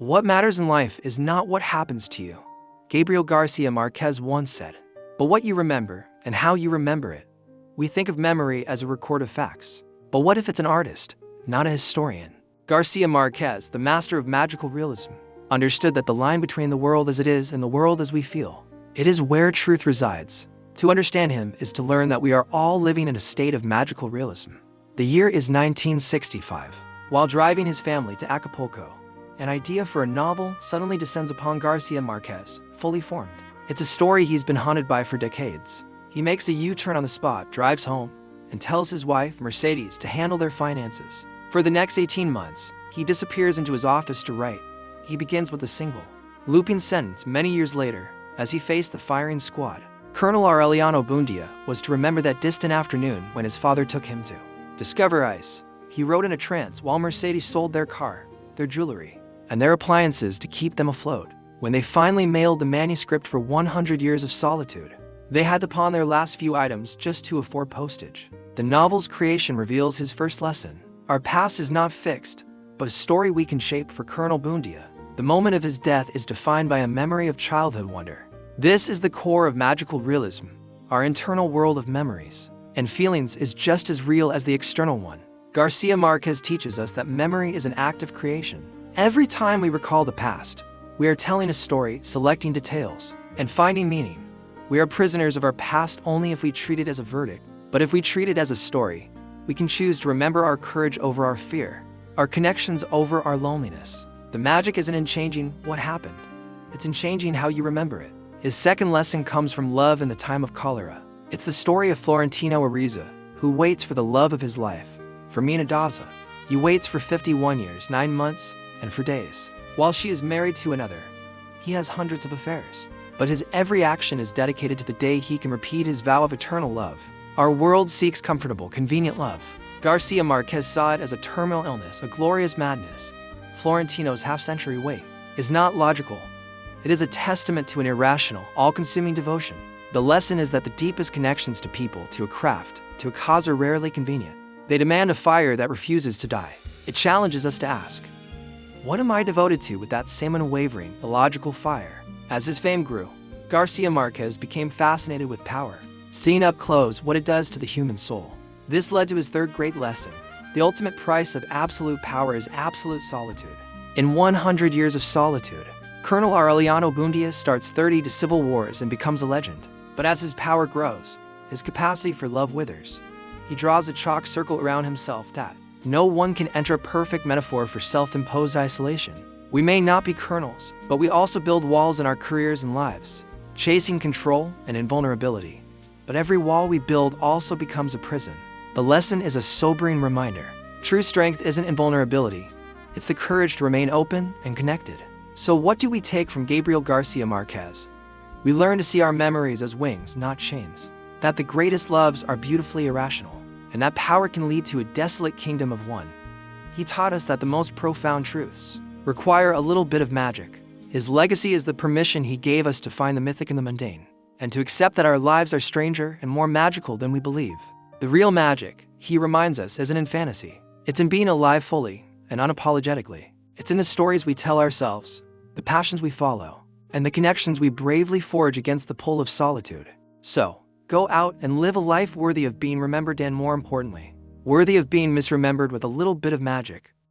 What matters in life is not what happens to you, Gabriel García Márquez once said, but what you remember and how you remember it. We think of memory as a record of facts, but what if it's an artist, not a historian? García Márquez, the master of magical realism, understood that the line between the world as it is and the world as we feel, it is where truth resides. To understand him is to learn that we are all living in a state of magical realism. The year is 1965. While driving his family to Acapulco, an idea for a novel suddenly descends upon García Márquez, fully formed. It's a story he's been haunted by for decades. He makes a U-turn on the spot, drives home, and tells his wife, Mercedes, to handle their finances. For the next 18 months, he disappears into his office to write. He begins with a single, looping sentence many years later, as he faced the firing squad. Colonel Aureliano Buendia was to remember that distant afternoon when his father took him to discover ice. He wrote in a trance while Mercedes sold their car, their jewelry, and their appliances to keep them afloat. When they finally mailed the manuscript for 100 Years of Solitude, they had to pawn their last few items just to afford postage. The novel's creation reveals his first lesson. Our past is not fixed, but a story we can shape. For Colonel Buendia, the moment of his death is defined by a memory of childhood wonder. This is the core of magical realism. Our internal world of memories and feelings is just as real as the external one. García Márquez teaches us that memory is an act of creation. Every time we recall the past, we are telling a story, selecting details, and finding meaning. We are prisoners of our past only if we treat it as a verdict. But if we treat it as a story, we can choose to remember our courage over our fear, our connections over our loneliness. The magic isn't in changing what happened. It's in changing how you remember it. His second lesson comes from Love in the Time of Cholera. It's the story of Florentino Ariza, who waits for the love of his life. For Mina Daza, he waits for 51 years, 9 months, and for days. While she is married to another, he has hundreds of affairs. But his every action is dedicated to the day he can repeat his vow of eternal love. Our world seeks comfortable, convenient love. García Márquez saw it as a terminal illness, a glorious madness. Florentino's half-century wait is not logical. It is a testament to an irrational, all-consuming devotion. The lesson is that the deepest connections to people, to a craft, to a cause are rarely convenient. They demand a fire that refuses to die. It challenges us to ask, what am I devoted to with that same unwavering, illogical fire? As his fame grew, García Márquez became fascinated with power, seeing up close what it does to the human soul. This led to his third great lesson. The ultimate price of absolute power is absolute solitude. In 100 Years of Solitude, Colonel Aureliano Buendia starts 30 civil wars and becomes a legend. But as his power grows, his capacity for love withers. He draws a chalk circle around himself that no one can enter, a perfect metaphor for self-imposed isolation. We may not be colonels, but we also build walls in our careers and lives, chasing control and invulnerability. But every wall we build also becomes a prison. The lesson is a sobering reminder. True strength isn't invulnerability. It's the courage to remain open and connected. So what do we take from Gabriel García Márquez? We learn to see our memories as wings, not chains. That the greatest loves are beautifully irrational, and that power can lead to a desolate kingdom of one. He taught us that the most profound truths require a little bit of magic. His legacy is the permission he gave us to find the mythic in the mundane, and to accept that our lives are stranger and more magical than we believe. The real magic, he reminds us, isn't in fantasy. It's in being alive fully and unapologetically. It's in the stories we tell ourselves, the passions we follow, and the connections we bravely forge against the pull of solitude. So, go out and live a life worthy of being remembered, and more importantly, worthy of being misremembered, with a little bit of magic.